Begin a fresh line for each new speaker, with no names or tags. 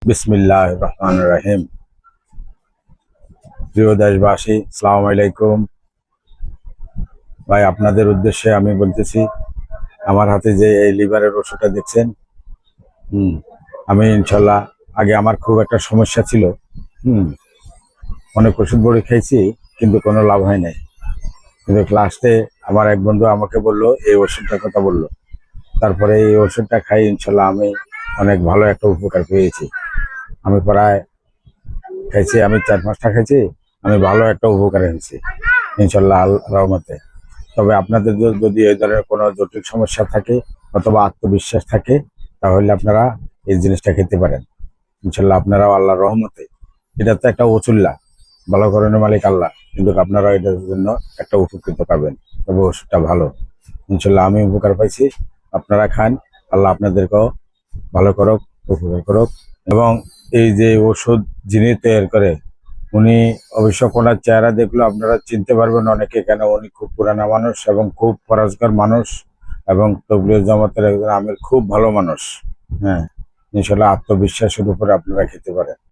বিসমিল্লাহির রহমানির রহিম। প্রিয় দেশবাসী, আসসালামু আলাইকুম। ভাই, আপনাদের উদ্দেশ্যে আমি বলতেছি, আমার হাতে যে এই লিভারের ওষুধটা দেখছেন, হুম আমি ইনশাল্লাহ আগে আমার খুব একটা সমস্যা ছিল। হুম অনেক ওষুধ বড়ি খাইছি, কিন্তু কোনো লাভ হয় নাই। কিন্তু লাস্টে আমার এক বন্ধু আমাকে বললো, এই ওষুধটার কথা বললো। তারপরে এই ওষুধটা খাই ইনশাল্লাহ আমি অনেক ভালো একটা উপকার পেয়েছি। আমি প্রায় খাইছি, আমি 4-5টা খাইছি, আমি ভালো একটা উপকার হয়েছি ইনশাল্লাহ রহমতে। তবে আপনাদের যদি এই ধরনের কোনো জটিল সমস্যা থাকে অথবা আত্মবিশ্বাস থাকে, তাহলে আপনারা এই জিনিসটা খেতে পারেন ইনশাল্লাহ। আপনারাও আল্লাহর রহমতে, এটা তো একটা ওসুল্লাহ, ভালো করানোর মালিক আল্লাহ, কিন্তু আপনারা এটার জন্য একটা উপকৃত পাবেন। তবে ওষুধটা ভালো ইনশাল্লাহ, আমি উপকার পাইছি। আপনারা খান, আল্লাহ আপনাদেরকেও ভালো করুক, উপকার করুক। এবং এই যে ওষুধ যিনি তৈরি করে, উনি অবশ্য ওনার চেহারা দেখলে আপনারা চিনতে পারবেন অনেকে, কেন উনি খুব পুরানা মানুষ এবং খুব পরাজগার মানুষ, এবং তবলিগ জামাতের একজন আমির, খুব ভালো মানুষ। হ্যাঁ, ইনশাল্লাহ আত্মবিশ্বাসের উপরে আপনারা খেতে পারেন।